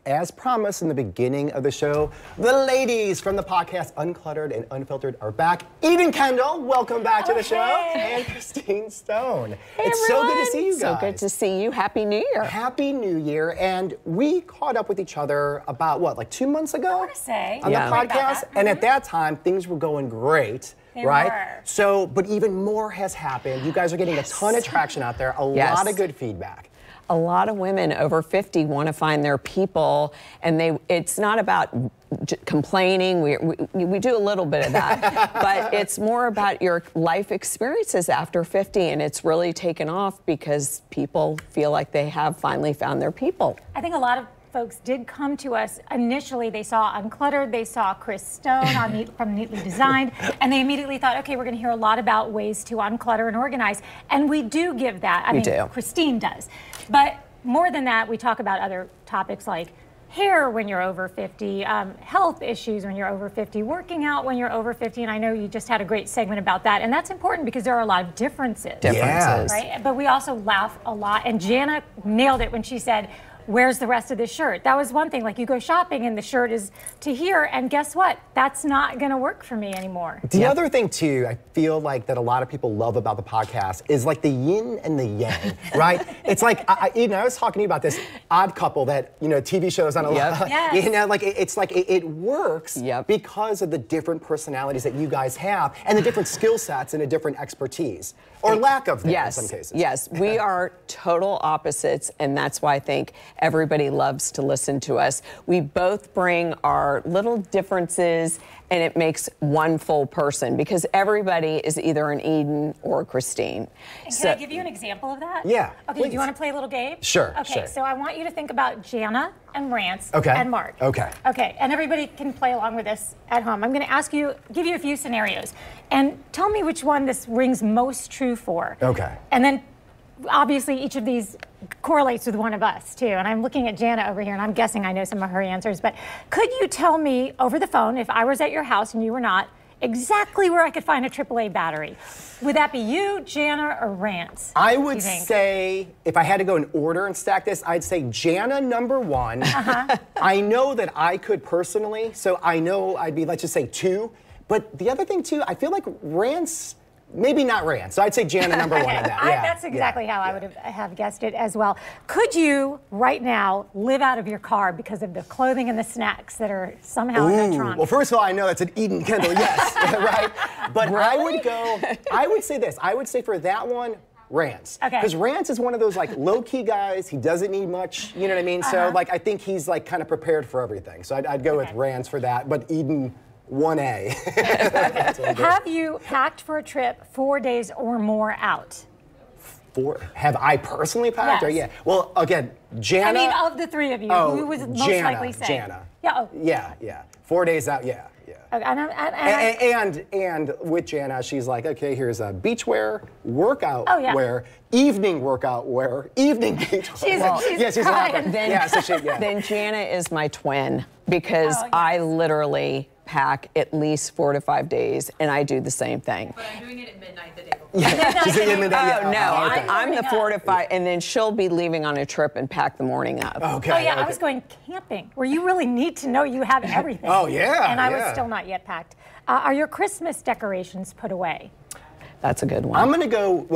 as promised in the beginning of the show, the ladies from the podcast Uncluttered and Unfiltered are back. Eden Kendall, welcome back to the show. And Christine Stone. Hey, it's everyone. so good to see you guys. So good to see you. Happy New Year. Happy New Year. And we caught up with each other about, what, like 2 months ago? I want to say. On the podcast. And at that time, things were going great. They right? were. So, but even more has happened. You guys are getting a ton of traction out there, a lot of good feedback. A lot of women over 50 want to find their people, and it's not about complaining. We do a little bit of that, but it's more about your life experiences after 50, and it's really taken off because people feel like they have finally found their people. I think a lot of folks did come to us initially. They saw Uncluttered, they saw Chris Stone from Neatly Designed, and they immediately thought, okay, we're going to hear a lot about ways to unclutter and organize. And we do give that. I mean, Christine does. But more than that, we talk about other topics like hair when you're over 50, health issues when you're over 50, working out when you're over 50, and I know you just had a great segment about that, and that's important because there are a lot of differences. Right? But we also laugh a lot, and Jana nailed it when she said, where's the rest of this shirt? That was one thing, like you go shopping and the shirt is to here, and guess what? That's not gonna work for me anymore. The other thing too, I feel like that a lot of people love about the podcast is like the yin and the yang, right? It's like, Eden, I was talking to you about this Odd Couple that, you know, TV shows on a lot. Yes. You know, like it's like it works because of the different personalities that you guys have and the different skill sets and a different expertise. Or lack of them in some cases. Yes, we are total opposites, and that's why I think everybody loves to listen to us. We both bring our little differences, and it makes one full person because everybody is either an Eden or a Christine. And can I give you an example of that? Yeah. Okay, please. do you want to play a little game? Sure. Okay, so I want you to think about Jana and Rance and Mark. Okay. Okay, and everybody can play along with this at home. I'm going to give you a few scenarios, and tell me which one this rings most true for. Okay. And then, obviously, each of these correlates with one of us, too. And I'm looking at Jana over here, and I'm guessing I know some of her answers. But could you tell me over the phone, if I was at your house and you were not, exactly where I could find a AAA battery? Would that be you, Jana, or Rance? I would say, if I had to go in order and stack this, I'd say Jana number one. I know that I could personally, so I know I'd be, let's just say 2. But the other thing, too, I feel like Rance, maybe not Rance. So I'd say Jana number one of that. That's exactly how I would have guessed it as well. Could you, right now, live out of your car because of the clothing and the snacks that are somehow in the trunk? Well, first of all, I know that's an Eden Kendall, yes, right? But I would say this. I would say for that one, Rance. Okay. Because Rance is one of those like low-key guys. He doesn't need much, you know what I mean? So like I think he's like kind of prepared for everything. So I'd go with Rance for that, but Eden 1A. Have you packed for a trip 4 days or more out? Have I personally packed? Yes. Or yeah. Well, again, Jana. I mean, of the three of you, who was most likely safe? Jana. Yeah. Yeah. 4 days out. Yeah. Okay, and with Jana, she's like, okay, here's a beach wear, workout wear, evening workout wear, evening beach wear. She's laughing. Then Jana is my twin because I literally pack at least 4 to 5 days, and I do the same thing. But I'm doing it at midnight the day before. She's at midnight. Oh, no, I'm the 4 to 5, and then she'll be leaving on a trip and pack the morning of. Okay. I was going camping, where you really need to know you have everything. And I was still not yet packed. Are your Christmas decorations put away? That's a good one. I'm gonna go,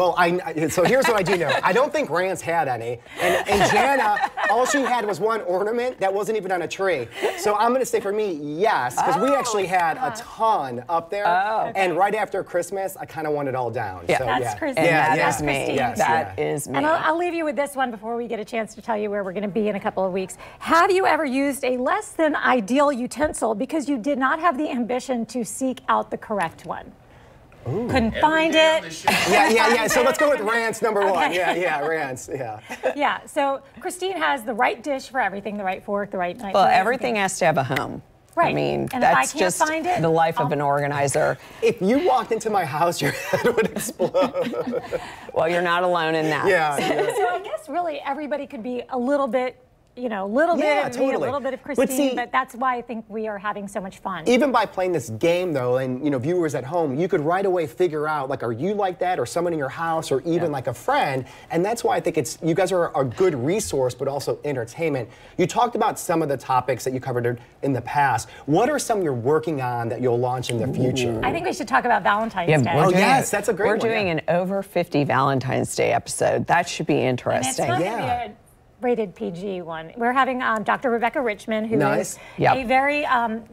so here's what I do know. I don't think Rance had any. And Jana, all she had was one ornament that wasn't even on a tree. So I'm gonna say for me, yes, because we actually had a ton up there. And right after Christmas, I kind of want it all down. Yeah, so, that's Christine. And that is me. Christine. That is me. And I'll leave you with this one before we get a chance to tell you where we're gonna be in a couple of weeks. Have you ever used a less than ideal utensil because you did not have the ambition to seek out the correct one? Ooh. Couldn't find it. So let's go with Rance number one. Rance. Yeah. So Christine has the right dish for everything, the right fork, the right knife. Well, everything has to have a home. Right. I mean, and that's if I can't just find it, the life of an organizer. If you walked into my house, your head would explode. Well, you're not alone in that. Yeah. So I guess really everybody could be a little bit you know, a little Yeah, bit of me, a totally. little bit of But Christine, see- but that's why I think we are having so much fun. Even by playing this game, though, and you know, viewers at home, you could right away figure out, like, are you like that, or someone in your house, or even like a friend? And that's why I think you guys are a good resource, but also entertainment. You talked about some of the topics that you covered in the past. What are some you're working on that you'll launch in the future? I think we should talk about Valentine's Day. Oh, yes, that's a great one. We're doing an over 50 Valentine's Day episode. That should be And it's interesting. not going to be a rated PG one. We're having Dr. Rebecca Richmond, who Nice. is Yep. a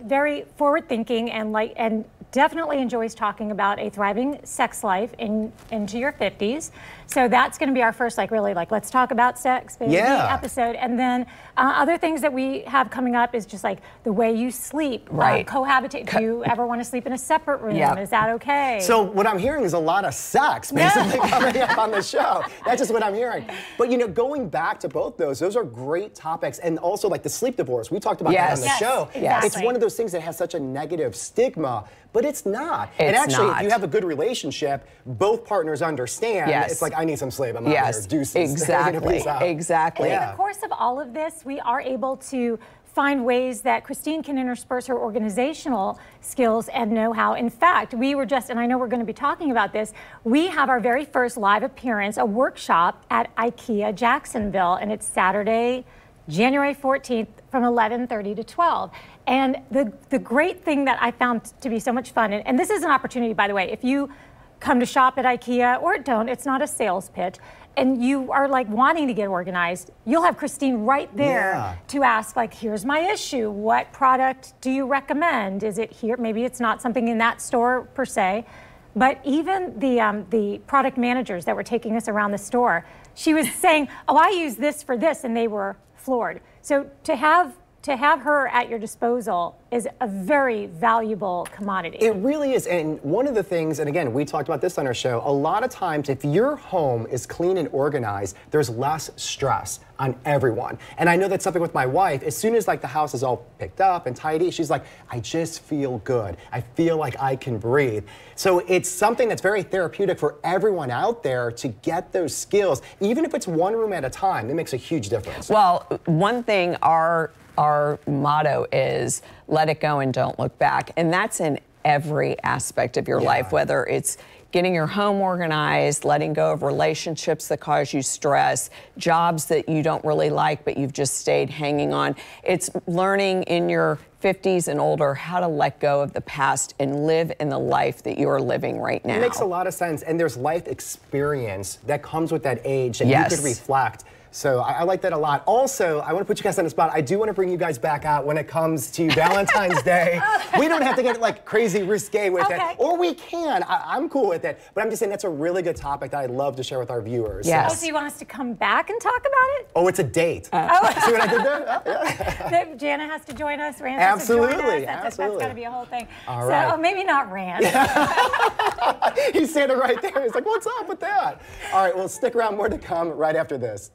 very forward-thinking and definitely enjoys talking about a thriving sex life into your 50s. So that's going to be our first, let's talk about sex, baby episode. And then other things that we have coming up is just like the way you sleep, Right. cohabitate. Do you ever want to sleep in a separate room? Yep. Is that okay? So what I'm hearing is a lot of sex, basically, coming up on the show. That's just what I'm hearing. But you know, going back to both those are great topics. And also like the sleep divorce, we talked about that on the Yes, show. exactly. It's one of those things that has such a negative stigma, but it's not. And It's actually, not. if you have a good relationship, both partners understand. Yes. It's like, I need some sleep. I'm out Yes, here. Deuces. exactly, Peace out. exactly. In the course of all of this, we are able to find ways that Christine can intersperse her organizational skills and know-how. In fact, we were just, and I know we're going to be talking about this, we have our very first live appearance, a workshop at IKEA Jacksonville, and it's Saturday, January 14th from 11:30 to 12. And the great thing that I found to be so much fun, and this is an opportunity, by the way, if you come to shop at IKEA or don't, it's not a sales pitch, and you are like wanting to get organized, you'll have Christine right there to ask, like, here's my issue. What product do you recommend? Is it here? Maybe it's not something in that store per se, but even the product managers that were taking us around the store, she was saying, oh, I use this for this, and they were floored. So to have her at your disposal is a very valuable commodity. It really is. And one of the things, and again, we talked about this on our show, a lot of times if your home is clean and organized, there's less stress on everyone. And I know that's something with my wife. As soon as like the house is all picked up and tidy, she's like, I just feel good. I feel like I can breathe. So it's something that's very therapeutic for everyone out there to get those skills. Even if it's one room at a time, it makes a huge difference. Well, one thing our motto is let it go and don't look back. And that's in every aspect of your life, whether it's getting your home organized, letting go of relationships that cause you stress, jobs that you don't really like but you've just stayed hanging on. It's learning in your 50s and older how to let go of the past and live in the life that you're living right now. It makes a lot of sense. And there's life experience that comes with that age that you could reflect. So I like that a lot. Also, I want to put you guys on the spot. I do want to bring you guys back out when it comes to Valentine's Day. We don't have to get like crazy risque with it, or we can. I'm cool with it. But I'm just saying that's a really good topic that I'd love to share with our viewers. Yes. Oh, so you want us to come back and talk about it? Oh, it's a date. See what I did there? That Jana has to join us, Rand has to join us. That's got to be a whole thing. All right. So maybe not Rand. He's standing right there. He's like, what's up with that? All right, well, stick around. More to come right after this.